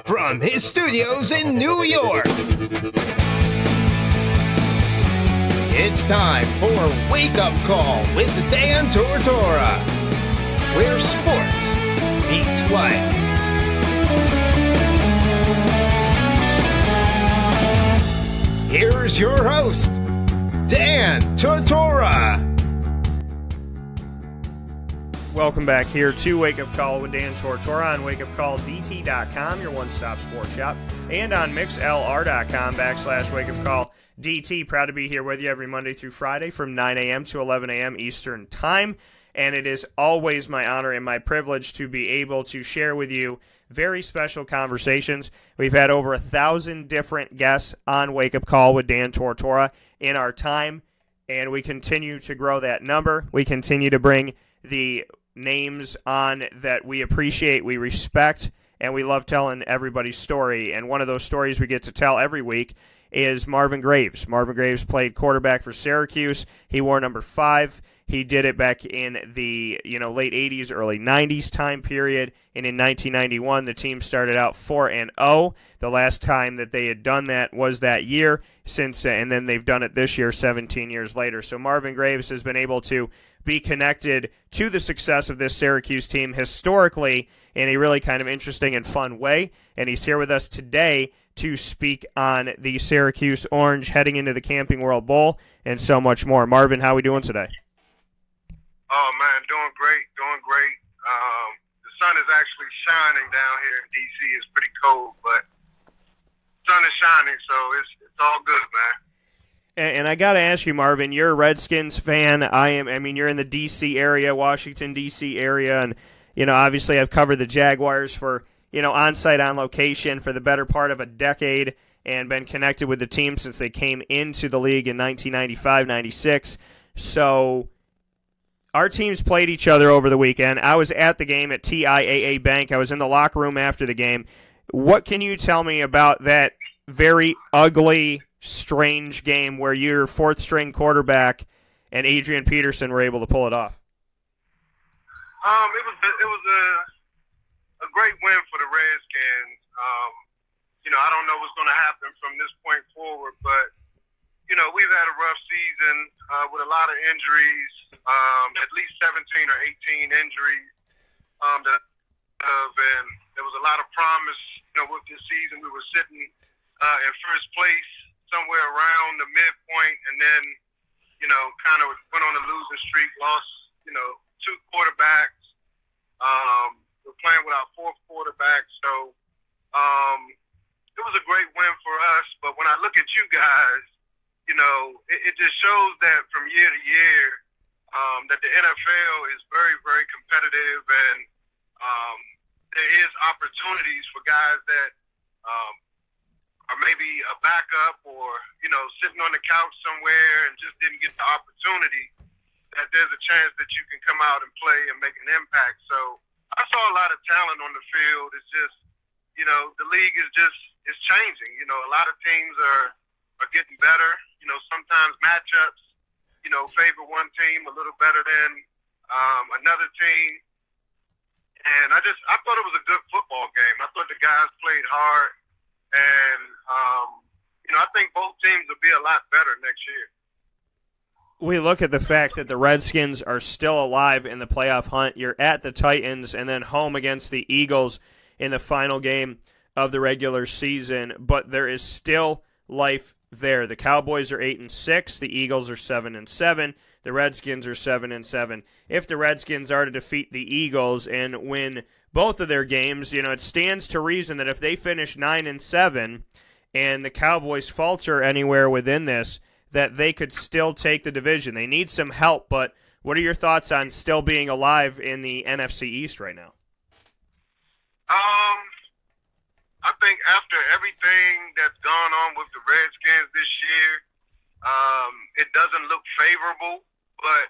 From his studios in New York, it's time for Wake Up Call with Dan Tortora, where sports meets life. Here's your host, Dan Tortora. Welcome back here to Wake Up Call with Dan Tortora on wakeupcalldt.com, your one-stop sports shop, and on mixlr.com/wakeupcalldt. Proud to be here with you every Monday through Friday from 9 a.m. to 11 a.m. Eastern Time, and it is always my honor and my privilege to be able to share with you very special conversations. We've had over 1,000 different guests on Wake Up Call with Dan Tortora in our time, and we continue to grow that number. We continue to bring the names on that we appreciate, we respect, and we love telling everybody's story. And one of those stories we get to tell every week is Marvin Graves. Marvin Graves played quarterback for Syracuse. He wore number 5. He did it back in the late 80s, early 90s time period. And in 1991, the team started out 4-0. The last time that they had done that was that year, and then they've done it this year, 17 years later. So Marvin Graves has been able to be connected to the success of this Syracuse team historically in a really kind of interesting and fun way. And he's here with us today to speak on the Syracuse Orange heading into the Camping World Bowl and so much more. Marvin, how are we doing today? Oh, man, doing great. The sun is actually shining down here in D.C. It's pretty cold, but the sun is shining, so it's all good, man. And I got to ask you, Marvin, you're a Redskins fan. You're in the D.C. area, Washington, D.C. area, and, obviously I've covered the Jaguars for, on-site, on location for the better part of a decade and been connected with the team since they came into the league in 1995-96. So our teams played each other over the weekend. I was at the game at TIAA Bank. I was in the locker room after the game. What can you tell me about that very ugly, strange game where your fourth-string quarterback and Adrian Peterson were able to pull it off? It was a great win for the Redskins. I don't know what's going to happen from this point forward, but we've had a rough season with a lot of injuries, at least 17 or 18 injuries. And there was a lot of promise. With this season, we were sitting in first place, somewhere around the midpoint, and then, kind of went on a losing streak, lost, 2 quarterbacks. We're playing with our 4th quarterback, so it was a great win for us. But when I look at you guys, it just shows that from year to year that the NFL is very, very competitive, and there is opportunities for guys that are maybe a backup or, sitting on the couch somewhere and just didn't get the opportunity, that there's a chance that you can come out and play and make an impact. So I saw a lot of talent on the field. It's just, the league is changing. A lot of teams are getting better. Sometimes matchups, favor one team a little better than another team. And I thought it was a good football game. I thought the guys played hard. And, I think both teams will be a lot better next year. We look at the fact that the Redskins are still alive in the playoff hunt. You're at the Titans and then home against the Eagles in the final game of the regular season, but there is still life there. The Cowboys are 8-6, the Eagles are 7-7, the Redskins are 7-7. If the Redskins are to defeat the Eagles and win both of their games, it stands to reason that if they finish 9-7 and the Cowboys falter anywhere within this, that they could still take the division. They need some help, but what are your thoughts on still being alive in the NFC East right now? I think after everything that's gone on with the Redskins this year, it doesn't look favorable. But,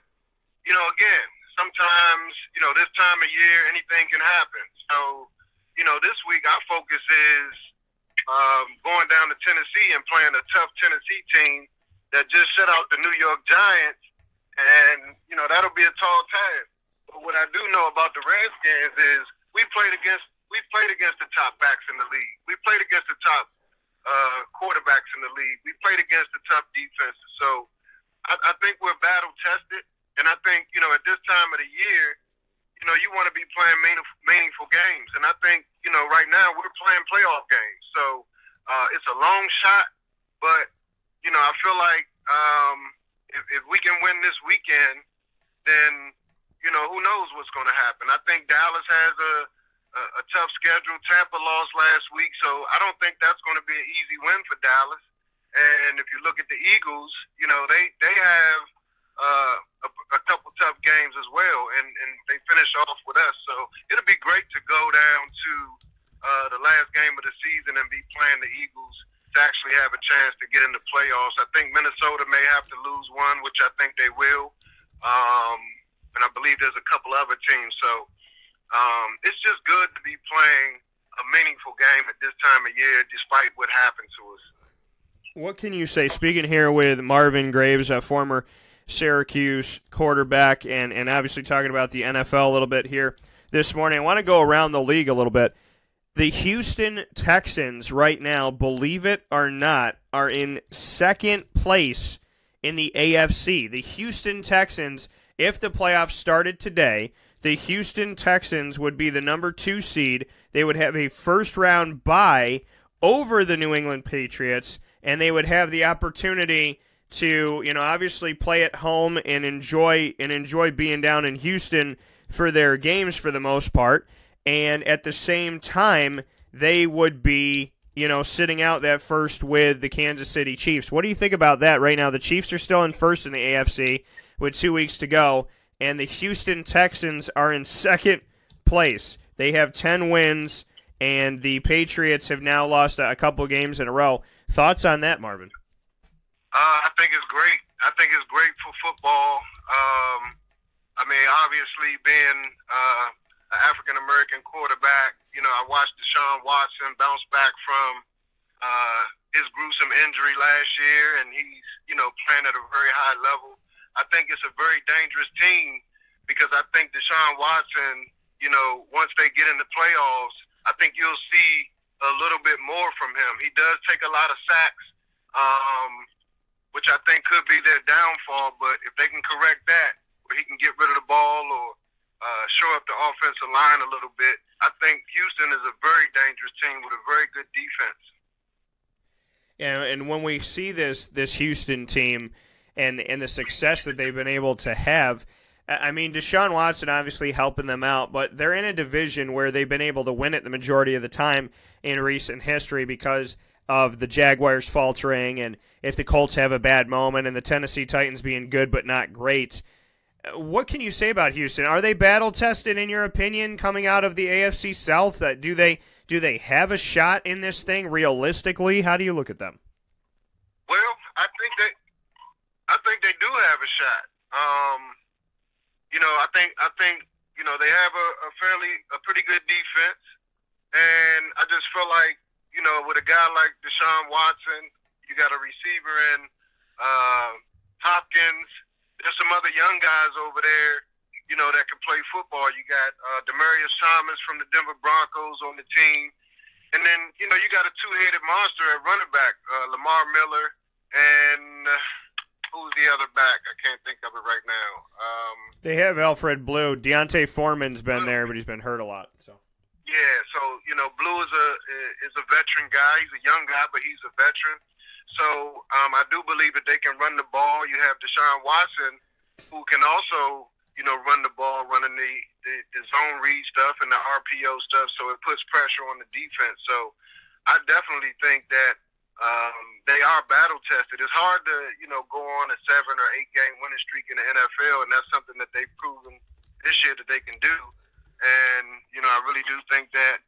again, sometimes, this time of year, anything can happen. So, this week our focus is going down to Tennessee and playing a tough Tennessee team that just shut out the New York Giants. And, that'll be a tall task. But what I do know about the Redskins is we played against we've played against the top backs in the league. We played against the top quarterbacks in the league. We played against the tough defenses. So I think we're battle tested, and I think at this time of the year, you want to be playing meaningful games, and I think right now we're playing playoff games. So it's a long shot, but I feel like if we can win this weekend, then who knows what's going to happen. I think Dallas has a tough schedule. Tampa lost last week, so I don't think that's going to be an easy win for Dallas. And if you look at the Eagles, they have a couple tough games as well, and they finish off with us. So it'll be great to go down to the last game of the season and be playing the Eagles to actually have a chance to get in the playoffs. I think Minnesota may have to lose one, which I think they will. And I believe there's a couple other teams. So it's just good to be playing a meaningful game at this time of year, despite what happened to us. What can you say, speaking here with Marvin Graves, a former Syracuse quarterback, and obviously talking about the NFL a little bit here this morning. I want to go around the league a little bit. The Houston Texans right now, believe it or not, are in second place in the AFC. The Houston Texans, if the playoffs started today, the Houston Texans would be the number 2 seed. They would have a first-round bye over the New England Patriots, and they would have the opportunity to, obviously play at home and enjoy being down in Houston for their games for the most part. And at the same time, they would be, sitting out that first with the Kansas City Chiefs. What do you think about that right now? The Chiefs are still in first in the AFC with 2 weeks to go, and the Houston Texans are in second place. They have 10 wins, and the Patriots have now lost a couple games in a row. Thoughts on that, Marvin? I think it's great. I think it's great for football. Obviously being an African-American quarterback, I watched Deshaun Watson bounce back from his gruesome injury last year, and he's, playing at a very high level. I think it's a very dangerous team because I think Deshaun Watson, once they get in the playoffs, I think you'll see a little bit more from him. He does take a lot of sacks, which I think could be their downfall, but if they can correct that, where he can get rid of the ball or shore up the offensive line a little bit, I think Houston is a very dangerous team with a very good defense. Yeah, and when we see this Houston team and the success that they've been able to have, Deshaun Watson obviously helping them out, but they're in a division where they've been able to win it the majority of the time in recent history because of the Jaguars faltering, and if the Colts have a bad moment, and the Tennessee Titans being good but not great. What can you say about Houston? Are they battle-tested, in your opinion, coming out of the AFC South? Do they have a shot in this thing realistically? How do you look at them? Well, I think they do have a shot. I think they have a pretty good defense, and I just feel like with a guy like Deshaun Watson, you got a receiver in Hopkins. There's some other young guys over there, that can play football. You got Demaryius Thomas from the Denver Broncos on the team. And then, you got a two-headed monster at running back, Lamar Miller, and who's the other back? I can't think of it right now. They have Alfred Blue. Deontay Foreman's been there, but he's been hurt a lot. So. Yeah, so, Blue is a veteran guy. He's a young guy, but he's a veteran. So I do believe that they can run the ball. You have Deshaun Watson, who can also, run the ball, running the zone read stuff and the RPO stuff, so it puts pressure on the defense. So I definitely think that they are battle-tested. It's hard to, go on a 7 or 8 game winning streak in the NFL, and that's something that they've proven this year that they can do. And, I really do think that,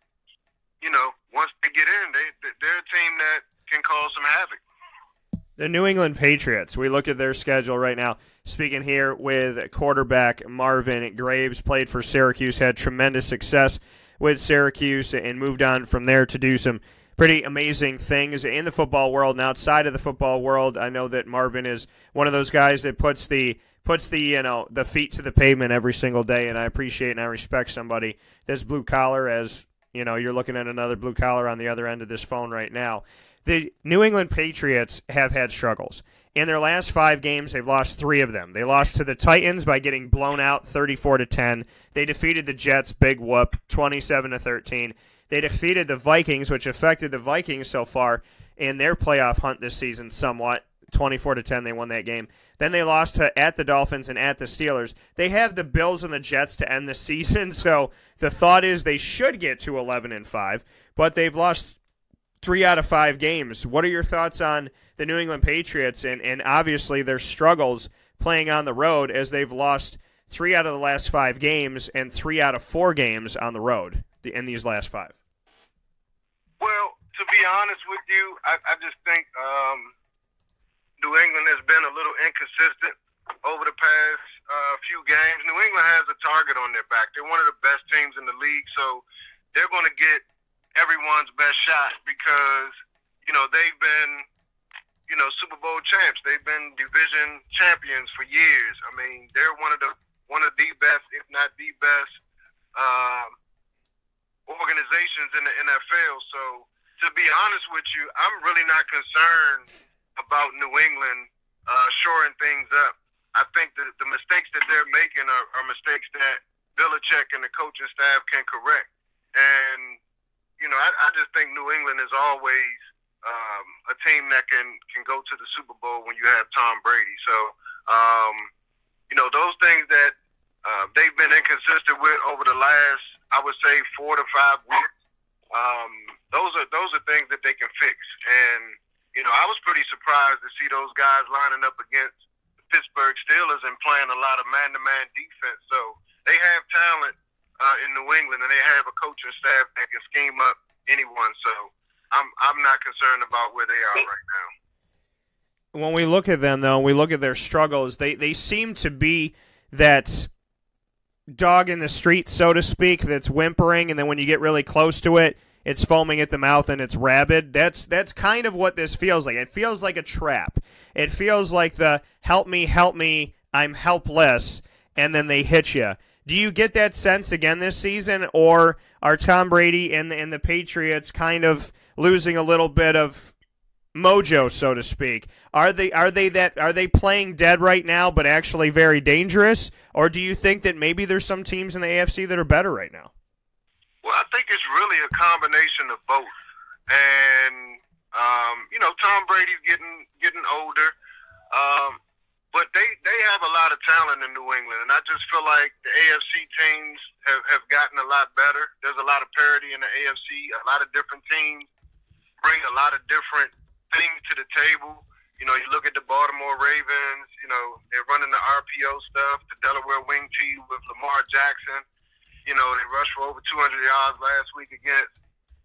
once they get in, they're a team that can cause some havoc. The New England Patriots, we look at their schedule right now. Speaking here with quarterback Marvin Graves, played for Syracuse, had tremendous success with Syracuse and moved on from there to do some pretty amazing things in the football world and outside of the football world. I know that Marvin is one of those guys that puts the feet to the pavement every single day, and I appreciate and I respect somebody that's blue collar as You know, you're looking at another blue collar on the other end of this phone right now. The New England Patriots have had struggles. In their last 5 games, they've lost 3 of them. They lost to the Titans by getting blown out 34-10. They defeated the Jets, big whoop, 27-13. They defeated the Vikings, which affected the Vikings so far in their playoff hunt this season somewhat. 24-10, they won that game. Then they lost at the Dolphins and at the Steelers. They have the Bills and the Jets to end the season, so the thought is they should get to 11-5, but they've lost 3 out of 5 games. What are your thoughts on the New England Patriots and obviously their struggles playing on the road, as they've lost 3 out of the last 5 games and 3 out of 4 games on the road in these last 5? Well, to be honest with you, I just think New England has been a little inconsistent over the past few games. New England has a target on their back. They're one of the best teams in the league, so they're going to get everyone's best shot because, you know, they've been, you know, Super Bowl champs. They've been division champions for years. I mean, they're one of the best, if not the best, organizations in the NFL. So, to be honest with you, I'm really not concerned about New England shoring things up. I think that the mistakes that they're making are mistakes that Belichick and the coaching staff can correct. And, you know, I just think New England is always a team that can go to the Super Bowl when you have Tom Brady. So, you know, those things that they've been inconsistent with over the last, I would say, 4 to 5 weeks, those are things that they can fix. And, you know, I was pretty surprised to see those guys lining up against the Pittsburgh Steelers and playing a lot of man-to-man defense. So they have talent in New England, and they have a coaching staff that can scheme up anyone. So I'm not concerned about where they are right now. When we look at them, though, we look at their struggles, they seem to be that dog in the street, so to speak, that's whimpering, and then when you get really close to it, it's foaming at the mouth and it's rabid. That's kind of what this feels like. It feels like a trap. It feels like the help me, I'm helpless, and then they hit you. Do you get that sense again this season, or are Tom Brady and the Patriots kind of losing a little bit of mojo, so to speak? Are they playing dead right now but actually very dangerous, or do you think that maybe there's some teams in the AFC that are better right now? Well, I think it's really a combination of both. And, you know, Tom Brady's getting older, but they have a lot of talent in New England. And I just feel like the AFC teams have gotten a lot better. There's a lot of parity in the AFC. A lot of different teams bring a lot of different things to the table. You know, you look at the Baltimore Ravens, you know, they're running the RPO stuff, the Delaware Wing Tee with Lamar Jackson. You know, they rushed for over 200 yards last week against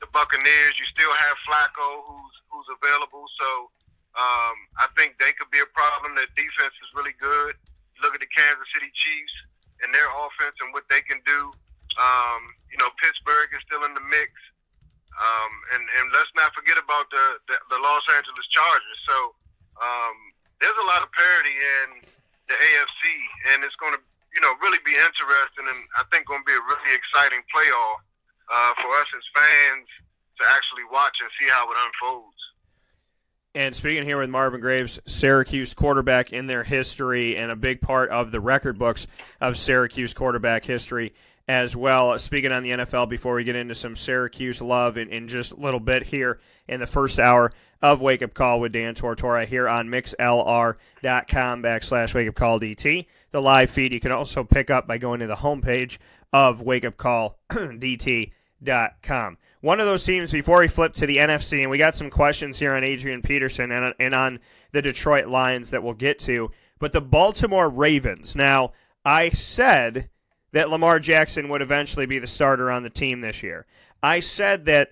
the Buccaneers. You still have Flacco, who's available. So I think they could be a problem. Their defense is really good. You look at the Kansas City Chiefs and their offense and what they can do. You know, Pittsburgh is still in the mix. And let's not forget about the Los Angeles Chargers. So there's a lot of parity in the AFC, and it's going to, you know, really be interesting, and I think going to be a really exciting playoff for us as fans to actually watch and see how it unfolds. And speaking here with Marvin Graves, Syracuse quarterback in their history and a big part of the record books of Syracuse quarterback history as well. Speaking on the NFL, before we get into some Syracuse love in just a little bit here in the first hour of Wake Up Call with Dan Tortora here on mixlr.com/wakeupcalldt. The live feed you can also pick up by going to the homepage of wakeupcalldt.com. One of those teams, before we flip to the NFC, and we got some questions here on Adrian Peterson and on the Detroit Lions that we'll get to, but the Baltimore Ravens. Now, I said that Lamar Jackson would eventually be the starter on the team this year. I said that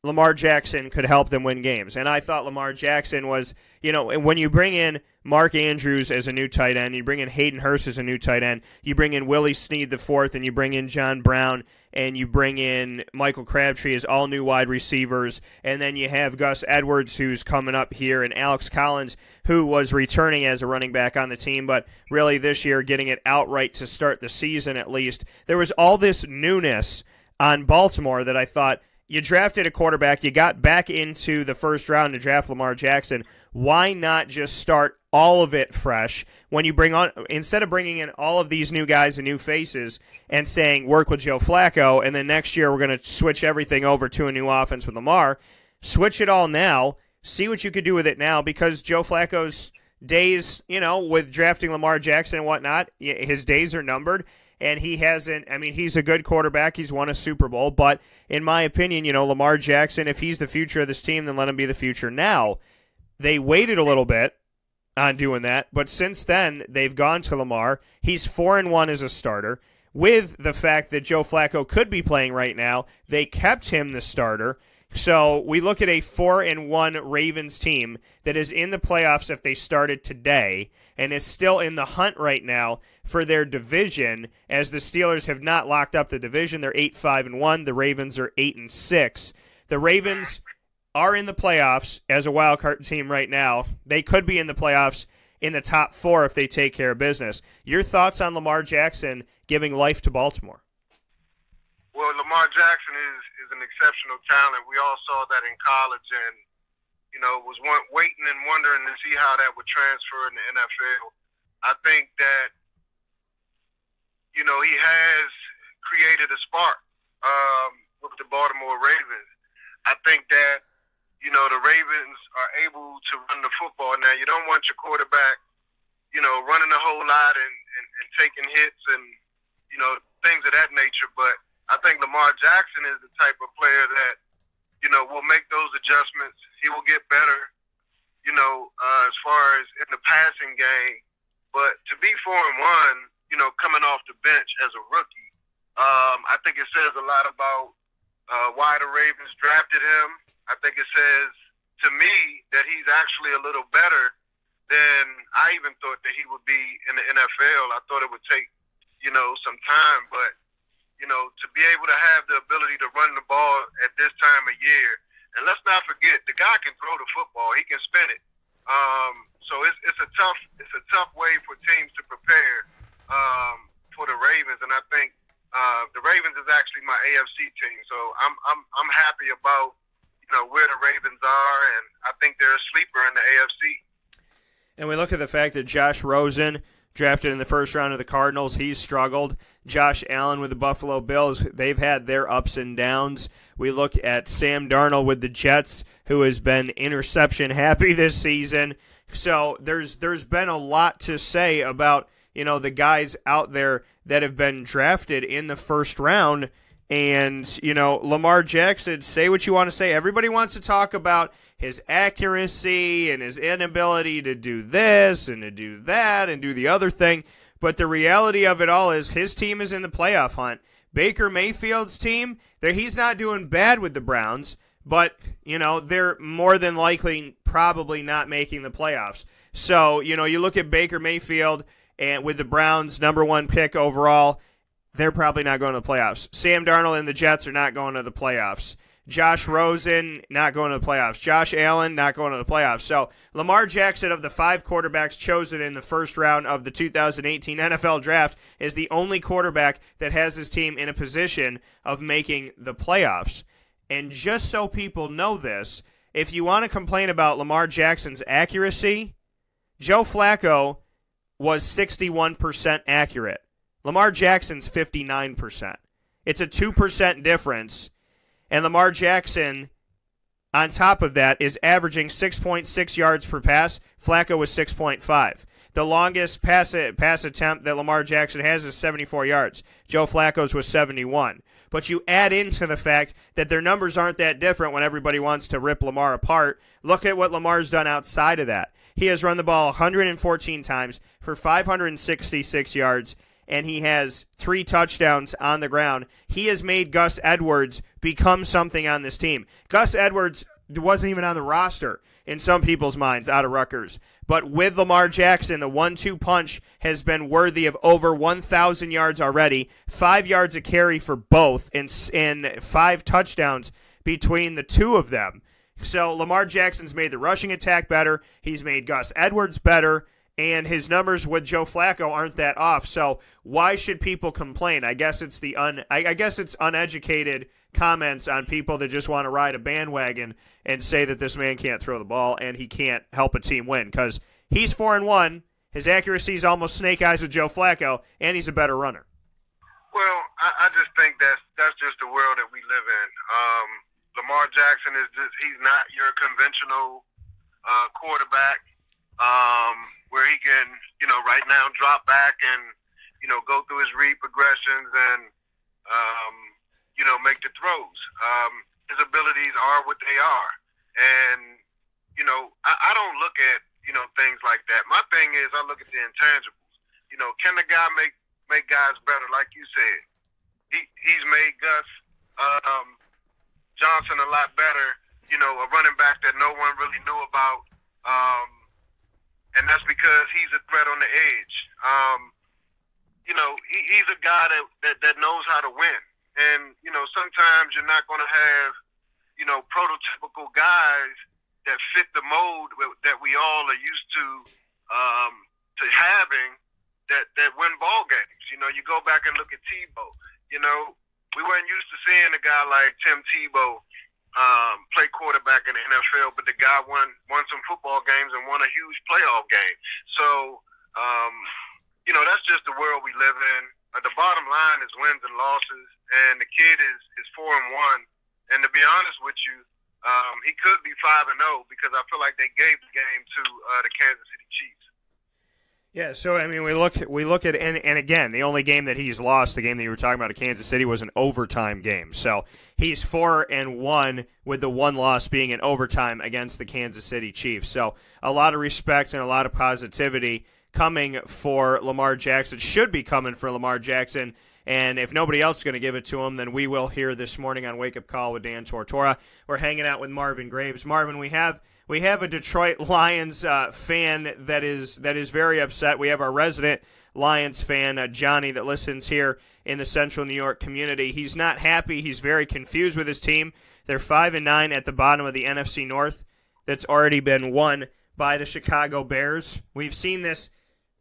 Lamar Jackson could help them win games, and I thought Lamar Jackson was, you know, when you bring in Mark Andrews as a new tight end, you bring in Hayden Hurst as a new tight end, you bring in Willie Snead IV, and you bring in John Brown, and you bring in Michael Crabtree as all new wide receivers, and then you have Gus Edwards, who's coming up here, and Alex Collins, who was returning as a running back on the team, but really this year getting it outright to start the season at least. There was all this newness on Baltimore that I thought, you drafted a quarterback, you got back into the first round to draft Lamar Jackson. Why not just start all of it fresh when you bring on, instead of bringing in all of these new guys and new faces and saying work with Joe Flacco and then next year we're going to switch everything over to a new offense with Lamar? Switch it all now, see what you could do with it now, because Joe Flacco's days, with drafting Lamar Jackson and whatnot, his days are numbered. And he hasn't, he's a good quarterback. He's won a Super Bowl. But in my opinion, Lamar Jackson, if he's the future of this team, then let him be the future now. They waited a little bit on doing that. But since then, they've gone to Lamar. He's 4-1 as a starter. With the fact that Joe Flacco could be playing right now, they kept him the starter. So we look at a 4-1 Ravens team that is in the playoffs if they started today and is still in the hunt right now for their division, as the Steelers have not locked up the division. They're 8-5-1. The Ravens are 8-6. The Ravens are in the playoffs as a wild card team right now. They could be in the playoffs in the top 4 if they take care of business. Your thoughts on Lamar Jackson giving life to Baltimore? Well, Lamar Jackson is an exceptional talent. We all saw that in college and, was waiting and wondering to see how that would transfer in the NFL. I think that, he has created a spark with the Baltimore Ravens. I think that, the Ravens are able to run the football. Now, you don't want your quarterback, running a whole lot and taking hits and, things of that nature. But I think Lamar Jackson is the type of player that, will make those adjustments. He will get better, as far as in the passing game. But to be 4-1, coming off the bench as a rookie, I think it says a lot about why the Ravens drafted him. I think it says to me that he's actually a little better than I even thought that he would be in the NFL. I thought it would take, some time, but to be able to have the ability to run the ball at this time of year. And let's not forget, the guy can throw the football. He can spin it. So it's a tough way for teams to prepare for the Ravens. And I think the Ravens is actually my AFC team. So I'm happy about where the Ravens are, and I think they're a sleeper in the AFC. And we look at the fact that Josh Rosen, drafted in the first round of the Cardinals, he's struggled. Josh Allen with the Buffalo Bills, they've had their ups and downs. We look at Sam Darnold with the Jets, who has been interception happy this season. So there's been a lot to say about, the guys out there that have been drafted in the first round. And, Lamar Jackson, say what you want to say. Everybody wants to talk about his accuracy and his inability to do this and to do that and do the other thing. But the reality of it all is his team is in the playoff hunt. Baker Mayfield's team, he's not doing bad with the Browns, but, they're more than likely probably not making the playoffs. So, you look at Baker Mayfield and with the Browns, #1 pick overall, they're probably not going to the playoffs. Sam Darnold and the Jets are not going to the playoffs. Josh Rosen, not going to the playoffs. Josh Allen, not going to the playoffs. So Lamar Jackson, of the 5 quarterbacks chosen in the first round of the 2018 NFL Draft, is the only quarterback that has his team in a position of making the playoffs. And just so people know this, if you want to complain about Lamar Jackson's accuracy, Joe Flacco was 61% accurate. Lamar Jackson's 59%. It's a 2% difference. And Lamar Jackson, on top of that, is averaging 6.6 yards per pass. Flacco was 6.5. The longest pass attempt that Lamar Jackson has is 74 yards. Joe Flacco's was 71. But you add into the fact that their numbers aren't that different when everybody wants to rip Lamar apart. Look at what Lamar's done outside of that. He has run the ball 114 times for 566 yards, and he has 3 touchdowns on the ground. He has made Gus Edwards become something on this team. Gus Edwards wasn't even on the roster in some people's minds out of Rutgers. But with Lamar Jackson, the 1-2 punch has been worthy of over 1,000 yards already, 5 yards a carry for both, and 5 touchdowns between the two of them. So Lamar Jackson's made the rushing attack better. He's made Gus Edwards better. and his numbers with Joe Flacco aren't that off. So why should people complain? I guess it's I guess it's uneducated comments on people that just want to ride a bandwagon and say that this man can't throw the ball and he can't help a team win, because he's 4-1. His accuracy is almost snake eyes with Joe Flacco, and he's a better runner. Well, I just think that's just the world that we live in. Lamar Jackson he's not your conventional quarterback, where he can, right now drop back and, go through his read progressions and, make the throws. His abilities are what they are. And, I don't look at, things like that. My thing is I look at the intangibles. Can the guy make guys better, like you said? He's made Gus Johnson a lot better, a running back that no one really knew about. And that's because he's a threat on the edge. He's a guy that knows how to win. And, sometimes you're not going to have, prototypical guys that fit the mold that we all are used to having that win ball games. You go back and look at Tebow. We weren't used to seeing a guy like Tim Tebow play quarterback in the NFL, but the guy won some football games and won a huge playoff game. So, that's just the world we live in. The bottom line is wins and losses, and the kid is 4-1. And to be honest with you, he could be 5-0 because I feel like they gave the game to the Kansas City Chiefs. Yeah, so I mean, we look at and again, the only game that he's lost, the game that you were talking about at Kansas City, was an overtime game. So he's 4-1 with the one loss being in overtime against the Kansas City Chiefs. So a lot of respect and a lot of positivity coming for Lamar Jackson, should be coming for Lamar Jackson. And if nobody else is going to give it to him, then we will here this morning on Wake Up Call with Dan Tortora. We're hanging out with Marvin Graves. Marvin, we have a Detroit Lions fan that is very upset. We have our resident Lions fan, Johnny, that listens here in the Central New York community. He's not happy. He's very confused with his team. They're 5-9 at the bottom of the NFC North. That's already been won by the Chicago Bears. We've seen this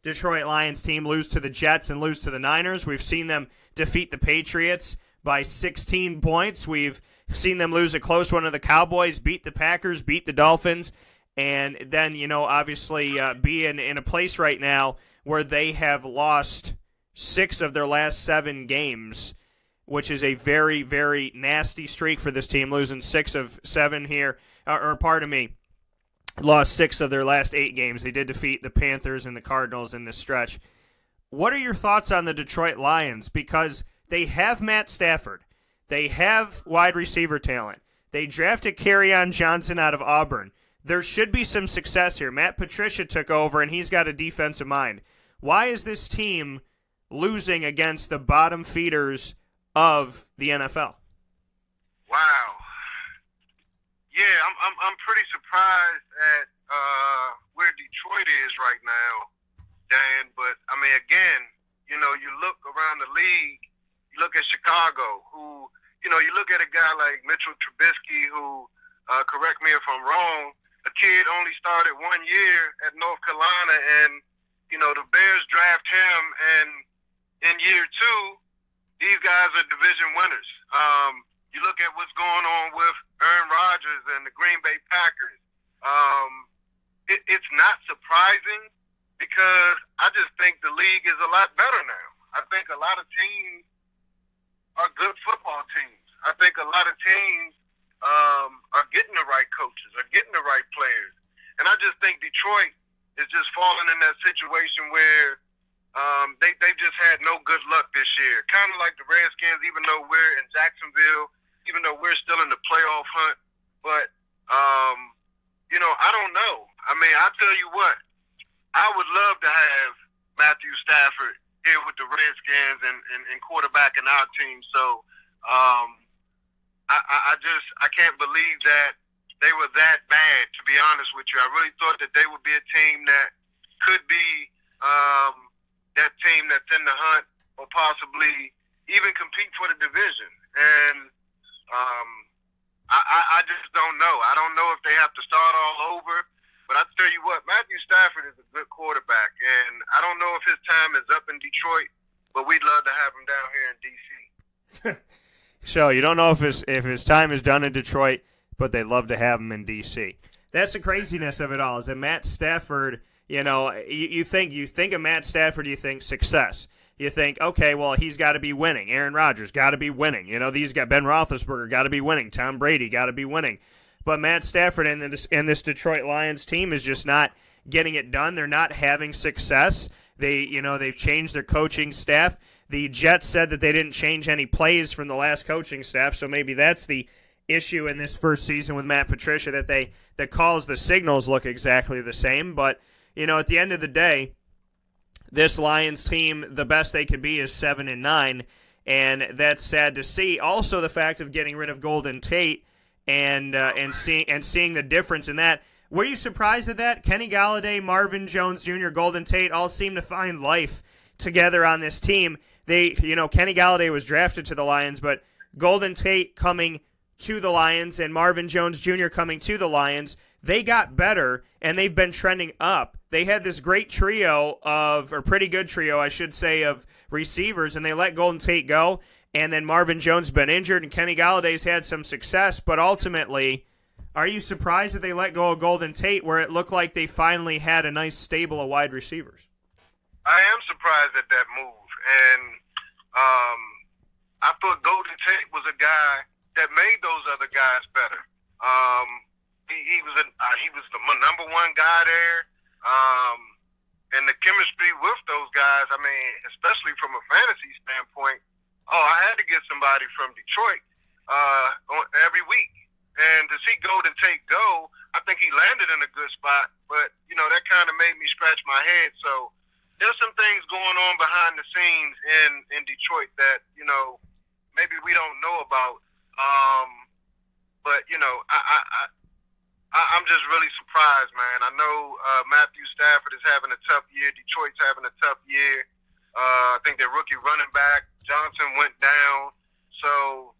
Detroit Lions team lose to the Jets and lose to the Niners. We've seen them defeat the Patriots by 16 points. We've seen them lose a close one to the Cowboys, beat the Packers, beat the Dolphins, and then, obviously be in a place right now where they have lost 6 of their last 7 games, which is a very, very nasty streak for this team, losing 6 of 7 here, lost 6 of their last 8 games. They did defeat the Panthers and the Cardinals in this stretch. What are your thoughts on the Detroit Lions? Because they have Matt Stafford. They have wide receiver talent. They drafted Kerryon Johnson out of Auburn. There should be some success here. Matt Patricia took over, and he's got a defensive mind. Why is this team losing against the bottom feeders of the NFL? Wow. Yeah, I'm pretty surprised at where Detroit is right now, Dan. But I mean, again, you look around the league, you look at Chicago, who, you look at a guy like Mitchell Trubisky, who, correct me if I'm wrong, a kid only started 1 year at North Carolina, and the Bears draft him, and in year 2, these guys are division winners. You look at what's going on with Aaron Rodgers and the Green Bay Packers. It's not surprising because I just think the league is a lot better now. I think a lot of teams are good football teams. I think a lot of teams are getting the right coaches, are getting the right players. And I just think Detroit is just falling in that situation where they just had no good luck this year. Kind of like the Redskins, even though we're in Jacksonville, even though we're still in the playoff hunt. But, I don't know. I mean, I'll tell you what, I would love to have Matthew Stafford here with the Redskins and quarterbacking our team. So I can't believe that they were that bad, to be honest with you. I really thought that they would be a team that could be that team that's in the hunt or possibly even compete for the division. And I just don't know. I don't know if they have to start all over. But I tell you what, Matthew Stafford is a good quarterback. know if his time is up in Detroit, but we'd love to have him down here in D.C. So you don't know if his time is done in Detroit, but they'd love to have him in D.C. That's the craziness of it all, is that Matt Stafford, you think of Matt Stafford, you think success. You think, okay, well, he's got to be winning. Aaron Rodgers got to be winning. These got Ben Roethlisberger got to be winning. Tom Brady got to be winning. But Matt Stafford and this Detroit Lions team is just not getting it done. They're not having success. They've changed their coaching staff. The Jets said that they didn't change any plays from the last coaching staff, so maybe that's the issue in this first season with Matt Patricia, that the calls, the signals look exactly the same. But, at the end of the day, this Lions team, the best they could be is 7-9, and that's sad to see. Also, the fact of getting rid of Golden Tate and seeing the difference in that. Were you surprised at that? Kenny Golladay, Marvin Jones Jr., Golden Tate all seem to find life together on this team. Kenny Golladay was drafted to the Lions, but Golden Tate coming to the Lions and Marvin Jones Jr. coming to the Lions, they got better, and they've been trending up. They had this great trio pretty good trio, I should say, of receivers, and they let Golden Tate go, and then Marvin Jones been injured, and Kenny Galladay's had some success, but ultimately, are you surprised that they let go of Golden Tate, where it looked like they finally had a nice stable of wide receivers? I am surprised at that move, and I thought Golden Tate was a guy that made those other guys better. He was the number one guy there, and the chemistry with those guys. I mean, especially from a fantasy standpoint. I had to get somebody from Detroit every week, and to see Golden Tate go, I think he landed in a good spot. But that kind of made me scratch my head. So there's some things going on behind the scenes in Detroit that maybe we don't know about. But I'm just really surprised, man. I know Matthew Stafford is having a tough year. Detroit's having a tough year. I think their rookie running back Johnson went down. So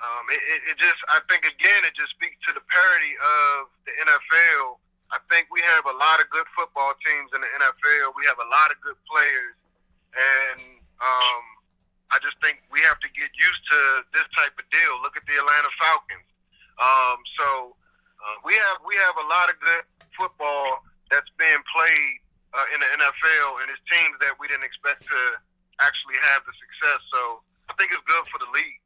I think again it just speaks to the parity of the NFL. I think we have a lot of good football teams in the NFL. We have a lot of good players, and I just think we have to get used to this type of deal. Look at the Atlanta Falcons. We have a lot of good football that's being played in the NFL, and it's teams that we didn't expect to actually have the success. So I think it's good for the league.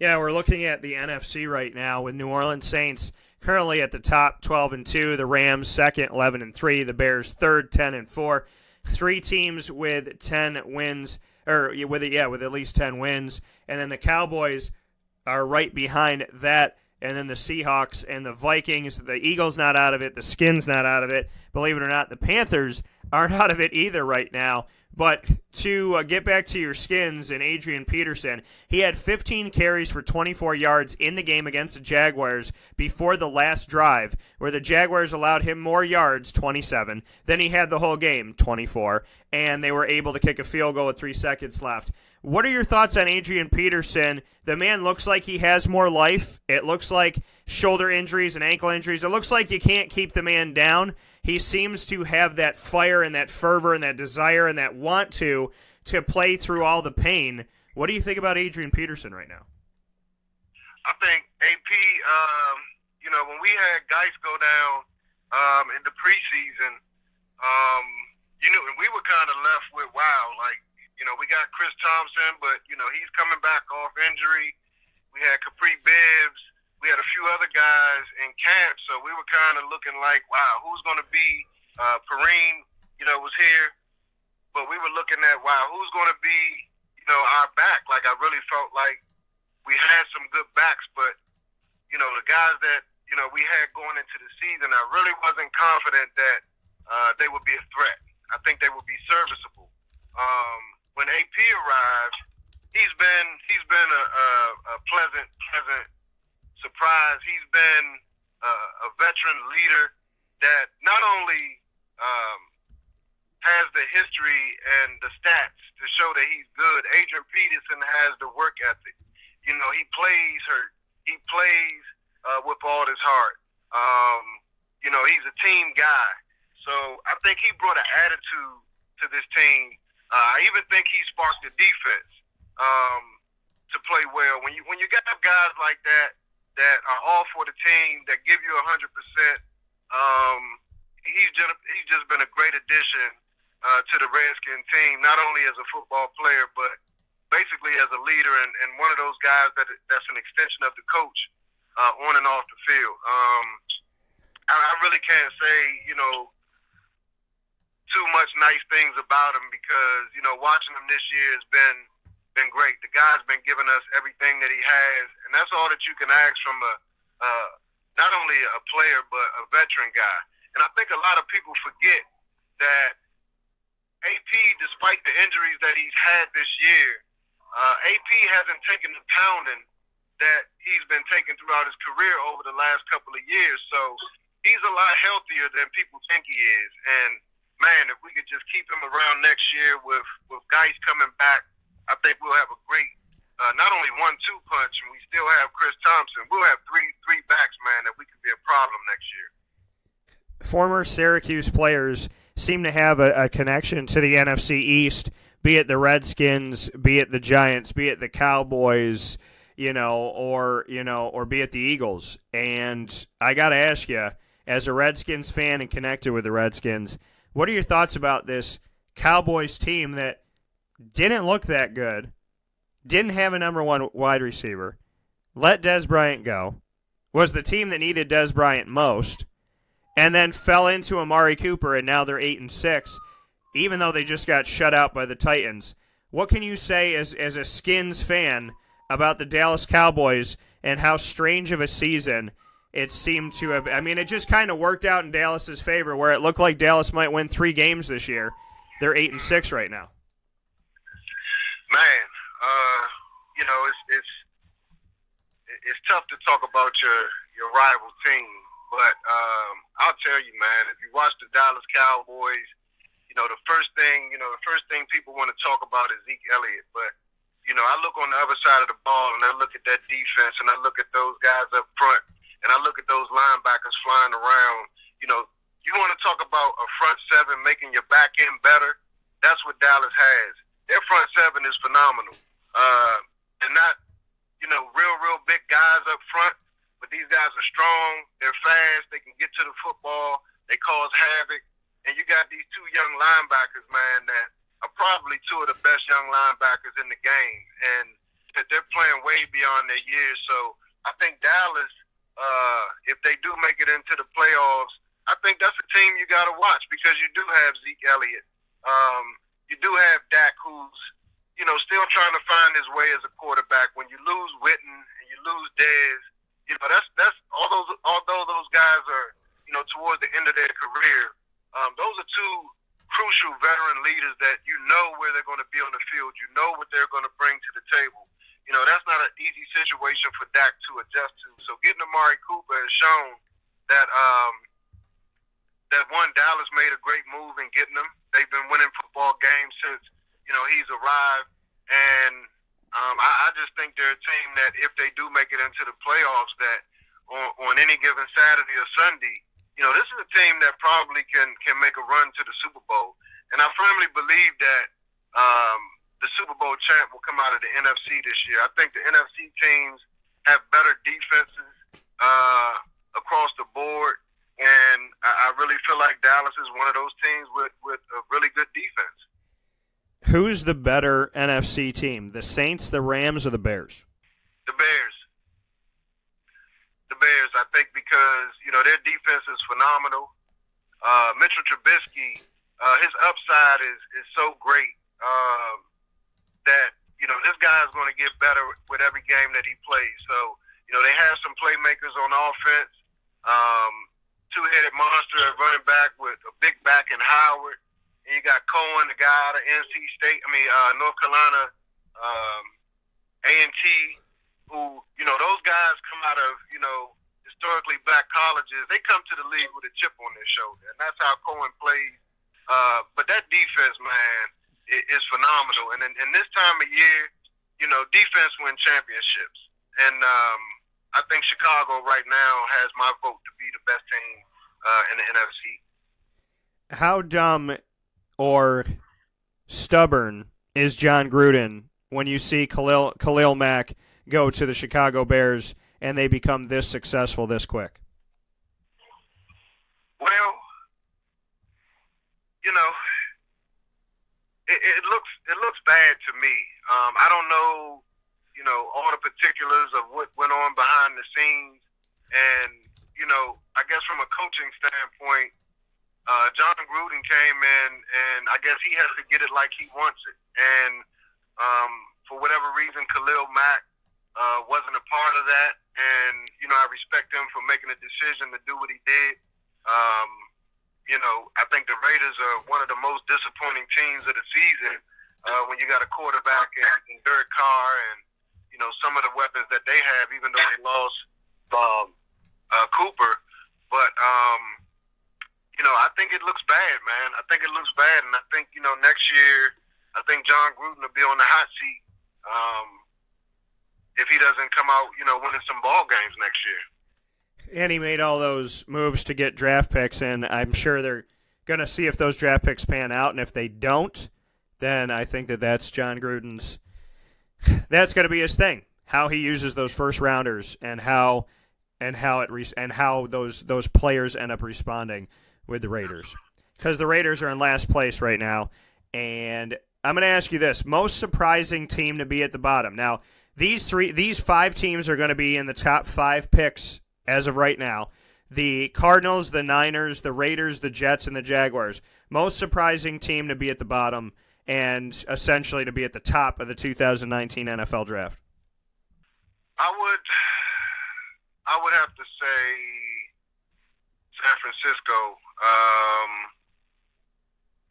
Yeah, we're looking at the NFC right now with New Orleans Saints currently at the top, 12-2. The Rams second, 11-3. The Bears third, 10-4. Three teams with 10 wins, with at least 10 wins, and then the Cowboys are right behind that. And then the Seahawks and the Vikings, the Eagles not out of it, the Skins not out of it. Believe it or not, the Panthers aren't out of it either right now. But to get back to your Skins and Adrian Peterson, he had 15 carries for 24 yards in the game against the Jaguars before the last drive, where the Jaguars allowed him more yards, 27, than he had the whole game, 24, and they were able to kick a field goal with 3 seconds left. What are your thoughts on Adrian Peterson? The man looks like he has more life. It looks like shoulder injuries and ankle injuries. It looks like you can't keep the man down. He seems to have that fire and that fervor and that desire and that want to play through all the pain. What do you think about Adrian Peterson right now? I think AP, when we had Geis go down in the preseason, and we were kind of left with, wow, we got Chris Thompson, but, he's coming back off injury. We had Capri Bibbs. We had a few other guys in camp, so we were kind of looking like, wow, who's going to be Perrine, was here. But we were looking at, wow, who's going to be, our back? I really felt like we had some good backs, but, the guys that, we had going into the season, I really wasn't confident that they would be a threat. I think they would be serviceable. When AP arrived, he's been a pleasant surprise. He's been a veteran leader that not only has the history and the stats to show that he's good. Adrian Peterson has the work ethic. He plays hurt. He plays with all his heart. He's a team guy. So I think he brought an attitude to this team. I even think he sparked the defense to play well. When you got guys like that are all for the team, that give you 100%, he's just been a great addition to the Redskin team, not only as a football player, but basically as a leader and one of those guys that's an extension of the coach on and off the field. I really can't say, too much nice things about him because, watching him this year has been great. The guy's been giving us everything that he has, and that's all that you can ask from not only a player but a veteran guy. And I think a lot of people forget that AP, despite the injuries that he's had this year, AP hasn't taken the pounding that he's been taking throughout his career over the last couple of years. So he's a lot healthier than people think he is. And, man, if we could just keep him around next year with guys coming back, I think we'll have a great, not only 1-2 punch, and we still have Chris Thompson. We'll have three backs, man, that we could be a problem next year. Former Syracuse players seem to have a connection to the NFC East, be it the Redskins, be it the Giants, be it the Cowboys, or be it the Eagles. And I got to ask you, as a Redskins fan and connected with the Redskins, what are your thoughts about this Cowboys team that didn't look that good, didn't have a number one wide receiver, let Dez Bryant go, was the team that needed Dez Bryant most, and then fell into Amari Cooper, and now they're 8-6, even though they just got shut out by the Titans? What can you say as a Skins fan about the Dallas Cowboys and how strange of a season it seemed to have? I mean, it just kind of worked out in Dallas's favor, where it looked like Dallas might win 3 games this year. They're 8-6 right now. Man, it's tough to talk about your rival team, but I'll tell you, man, if you watch the Dallas Cowboys, the first thing people want to talk about is Zeke Elliott. But I look on the other side of the ball and I look at that defense and I look at those guys up front and I look at those linebackers flying around. You want to talk about a front seven making your back end better? That's what Dallas has. Their front seven is phenomenal. They're not, real big guys up front, but these guys are strong. They're fast. They can get to the football. They cause havoc. And you got these 2 young linebackers, man, that are probably 2 of the best young linebackers in the game. And that they're playing way beyond their years. So I think Dallas, if they do make it into the playoffs, I think that's a team you got to watch because you do have Zeke Elliott. You do have Dak, who's, still trying to find his way as a quarterback. When you lose Witten and you lose Dez, that's although those guys are, towards the end of their career, those are 2 crucial veteran leaders that where they're going to be on the field. You know what they're going to bring to the table. That's not an easy situation for Dak to adjust to. So getting Amari Cooper has shown that Dallas made a great move in getting him. They've been winning football games since, he's arrived. And I just think they're a team that if they do make it into the playoffs, that on any given Saturday or Sunday, this is a team that probably can make a run to the Super Bowl. And I firmly believe that the Super Bowl champ will come out of the NFC this year. I think the NFC teams have better defenses across the board, and I really feel like Dallas is one of those teams with a really good defense. Who's the better NFC team, the Saints, the Rams, or the Bears? The Bears. I think because, their defense is phenomenal. Mitchell Trubisky, his upside is so great that, this guy is going to get better with every game that he plays. So, they have some playmakers on offense, 2-headed monster at running back with a big back in Howard. And you got Cohen, the guy out of North Carolina, A&T, who, those guys come out of, historically black colleges. They come to the league with a chip on their shoulder, and that's how Cohen plays. But that defense, man, is phenomenal. And in this time of year, defense wins championships. And I think Chicago right now has my vote to be the best team in the NFC. How dumb or stubborn is John Gruden when you see Khalil Mack go to the Chicago Bears and they become this successful this quick? Well, you know, it looks bad to me. I don't know, you know, all the particulars of what went on behind the scenes, and you know, I guess from a coaching standpoint, John Gruden came in, and I guess he has to get it like he wants it, and for whatever reason, Khalil Mack wasn't a part of that, and you know, I respect him for making a decision to do what he did. You know, I think the Raiders are one of the most disappointing teams of the season when you got a quarterback in Derek Carr and, you know, some of the weapons that they have, even though they lost Cooper. But, you know, I think it looks bad, man. I think it looks bad. And I think, you know, next year, I think John Gruden will be on the hot seat if he doesn't come out, you know, winning some ball games next year. And he made all those moves to get draft picks, and I'm sure they're going to see if those draft picks pan out. And if they don't, then I think that's John Gruden's – that's going to be his thing, how he uses those first-rounders and how those players end up responding with the Raiders. Because the Raiders are in last place right now, and I'm going to ask you this. Most surprising team to be at the bottom. Now, these 5 teams are going to be in the top 5 picks as of right now. The Cardinals, the Niners, the Raiders, the Jets, and the Jaguars. Most surprising team to be at the bottom and essentially to be at the top of the 2019 NFL Draft. I would have to say San Francisco.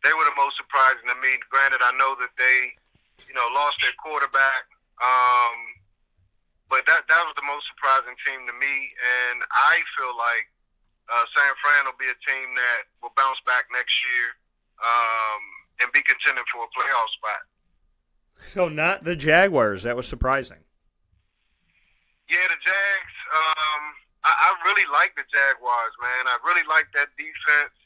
They were the most surprising to me. Granted, I know that they, you know, lost their quarterback. But that was the most surprising team to me, and I feel like San Fran will be a team that will bounce back next year and be contending for a playoff spot. So not the Jaguars. That was surprising. Yeah, the Jags. I really like the Jaguars, man. I really like that defense.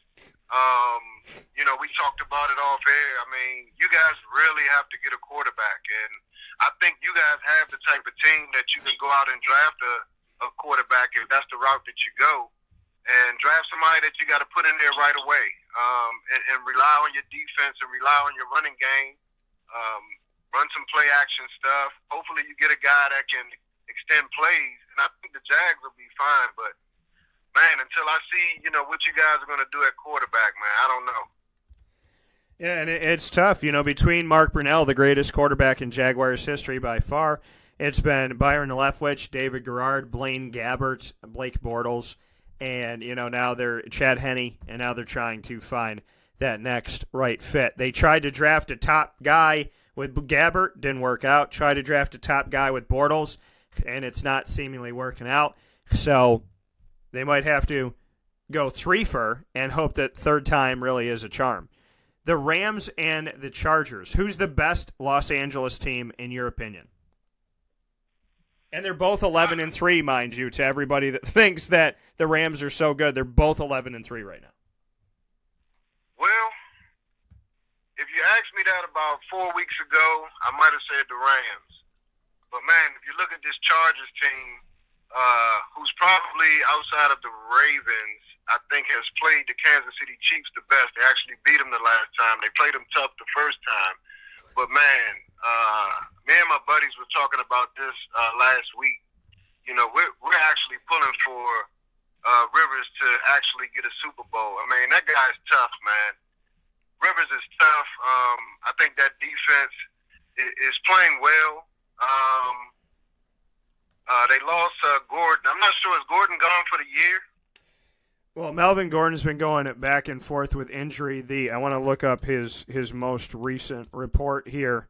You know, we talked about it off air. I mean, you guys really have to get a quarterback, and I think you guys have the type of team that you can go out and draft a quarterback if that's the route that you go, and draft somebody that you got to put in there right away, and rely on your defense and rely on your running game, run some play action stuff. Hopefully you get a guy that can extend plays, and I think the Jags will be fine. But man, until I see, you know, what you guys are going to do at quarterback, man, I don't know. Yeah, and it's tough. You know, between Mark Brunell, the greatest quarterback in Jaguars history by far, it's been Byron Leftwich, David Garrard, Blaine Gabbert, Blake Bortles, and, you know, now they're Chad Henne, and now they're trying to find that next right fit. They tried to draft a top guy with Gabbert, didn't work out. Tried to draft a top guy with Bortles, and it's not seemingly working out. So they might have to go 3-fer and hope that third time really is a charm. The Rams and the Chargers. Who's the best Los Angeles team in your opinion? And they're both 11-3, mind you, to everybody that thinks that the Rams are so good. They're both 11-3 right now. Well, if you asked me that about 4 weeks ago, I might have said the Rams. But man, if you look at this Chargers team, who's probably outside of the Ravens, I think has played the Kansas City Chiefs the best. They actually beat them the last time. They played them tough the first time. But, man, me and my buddies were talking about this last week. You know, we're actually pulling for Rivers to actually get a Super Bowl. I mean, that guy's tough, man. Rivers is tough. I think that defense is playing well. They lost Gordon. I'm not sure. Is Gordon gone for the year? Well, Melvin Gordon's been going back and forth with injury. I want to look up his most recent report here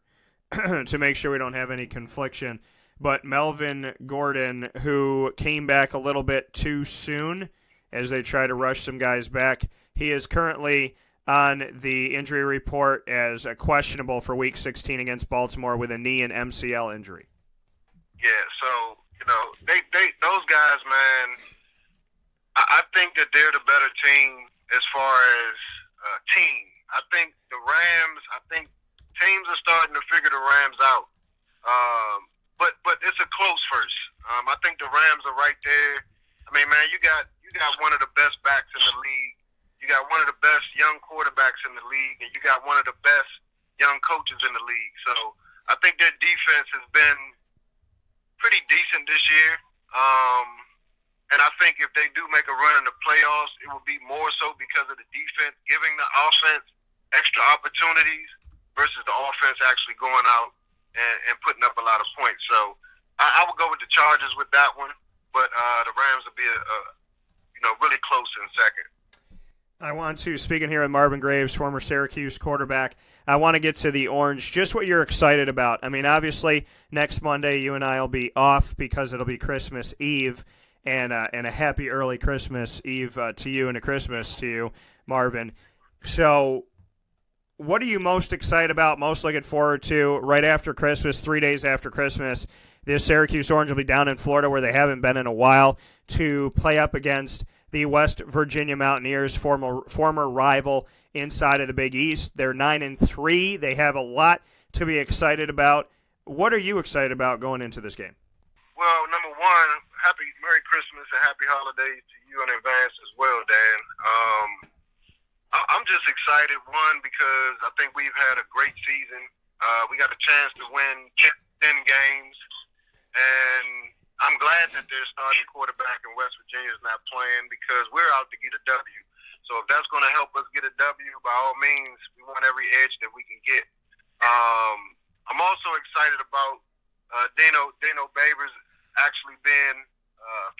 to make sure we don't have any confliction. But Melvin Gordon, who came back a little bit too soon as they try to rush some guys back, he is currently on the injury report as questionable for Week 16 against Baltimore with a knee and MCL injury. Yeah, so, you know, they those guys, man, I think that they're the better team as far as team. I think the Rams, I think teams are starting to figure the Rams out. But it's a close first. I think the Rams are right there. I mean, man, you got one of the best backs in the league. You got one of the best young quarterbacks in the league, and you got one of the best young coaches in the league. So I think their defense has been pretty decent this year. And I think if they do make a run in the playoffs, it will be more so because of the defense giving the offense extra opportunities versus the offense actually going out and putting up a lot of points. So I would go with the Chargers with that one, but the Rams will be really close in second. I want to, speaking here with Marvin Graves, former Syracuse quarterback, I want to get to the Orange, just what you're excited about. I mean, obviously, next Monday you and I will be off because it'll be Christmas Eve, and a happy early Christmas Eve to you and a Christmas to you, Marvin. So what are you most excited about, most looking forward to right after Christmas, 3 days after Christmas? This Syracuse Orange will be down in Florida where they haven't been in a while to play up against the West Virginia Mountaineers, former rival inside of the Big East. They're 9-3. They have a lot to be excited about. What are you excited about going into this game? Well, number one, Merry Christmas and Happy Holidays to you in advance as well, Dan. I'm just excited, one, because I think we've had a great season. We got a chance to win 10 games, and I'm glad that their starting quarterback in West Virginia is not playing because we're out to get a W. So if that's going to help us get a W, by all means, we want every edge that we can get. I'm also excited about Dano Babers actually being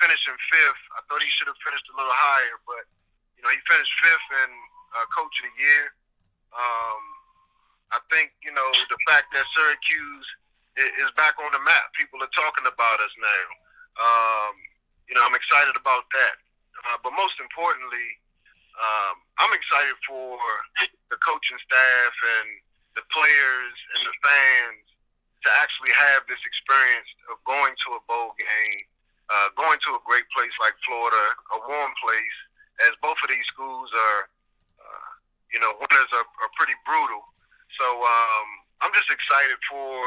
finishing fifth. I thought he should have finished a little higher, but he finished fifth in Coach of the Year. I think the fact that Syracuse is back on the map. People are talking about us now. I'm excited about that. But most importantly, I'm excited for the coaching staff and the players and the fans to actually have this experience of going to a bowl game, going to a great place like Florida, a warm place, as both of these schools are, winters are pretty brutal. So I'm just excited for,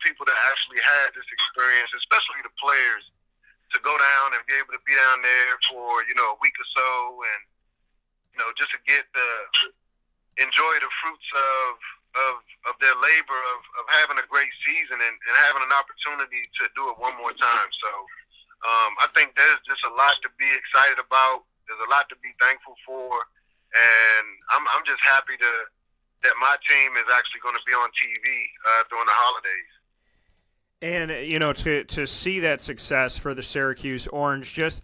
people that actually had this experience, especially the players, to go down and be able to be down there for, a week or so and, just to enjoy the fruits of their labor of having a great season and having an opportunity to do it one more time. So I think there's just a lot to be excited about. There's a lot to be thankful for. And I'm just happy that my team is actually going to be on TV during the holidays. And, to see that success for the Syracuse Orange, just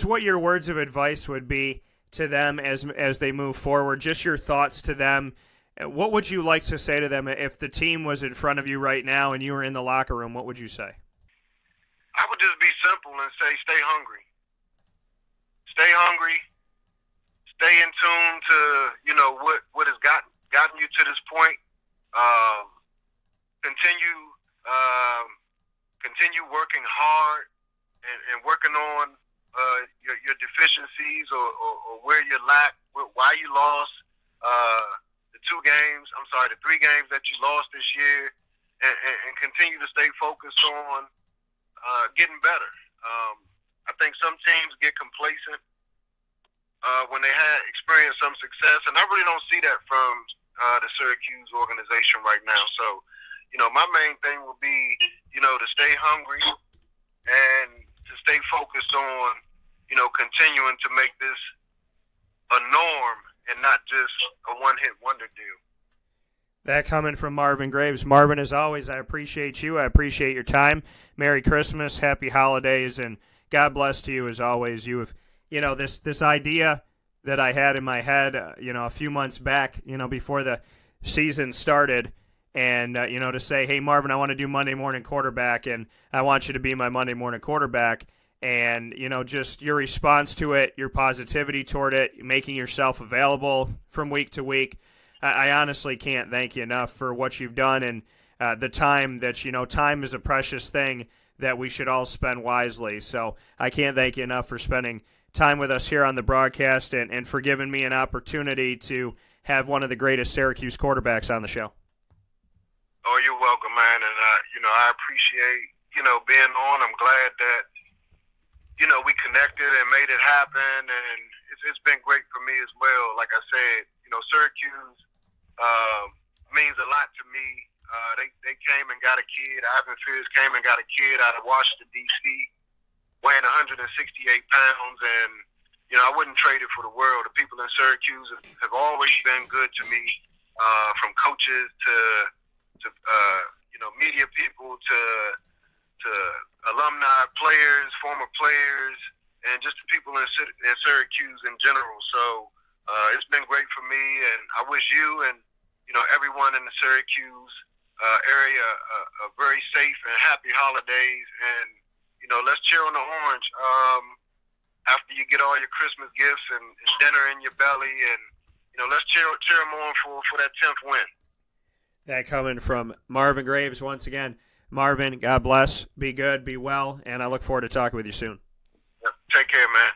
what your words of advice would be to them as they move forward, just your thoughts to them. What would you like to say to them if the team was in front of you right now and you were in the locker room? What would you say? I would just be simple and say, stay hungry. Stay hungry. Stay in tune to, what has gotten you to this point. Continue working hard and working on your deficiencies or where you lack, why you lost the 3 games that you lost this year, and continue to stay focused on getting better. I think some teams get complacent when they had experienced some success, and I really don't see that from the Syracuse organization right now. So, my main thing will be, to stay hungry and to stay focused on, continuing to make this a norm and not just a one-hit wonder deal. That coming from Marvin Graves. Marvin, as always, I appreciate you. I appreciate your time. Merry Christmas, Happy Holidays, and God bless to you as always. You have, this idea that I had in my head, a few months back, before the season started, and, to say, hey, Marvin, I want to do Monday morning quarterback, and I want you to be my Monday morning quarterback. And, just your response to it, your positivity toward it, making yourself available from week to week. I honestly can't thank you enough for what you've done and the time that, time is a precious thing that we should all spend wisely. So I can't thank you enough for spending time with us here on the broadcast and for giving me an opportunity to have one of the greatest Syracuse quarterbacks on the show. Oh, you're welcome, man. And, I appreciate, being on. I'm glad that, we connected and made it happen. And it's been great for me as well. Like I said, Syracuse means a lot to me. They came and got a kid. Ivan Fierce came and got a kid out of Washington, D.C., weighing 168 pounds. And, I wouldn't trade it for the world. The people in Syracuse have always been good to me, from coaches to media people to alumni, players, former players, and just the people in Syracuse in general. So it's been great for me, and I wish you and everyone in the Syracuse area a very safe and happy holidays. And let's cheer on the Orange after you get all your Christmas gifts and dinner in your belly, and let's cheer them on for that 10th win. That coming from Marvin Graves once again. Marvin, God bless. Be good, be well, and I look forward to talking with you soon. Take care, man.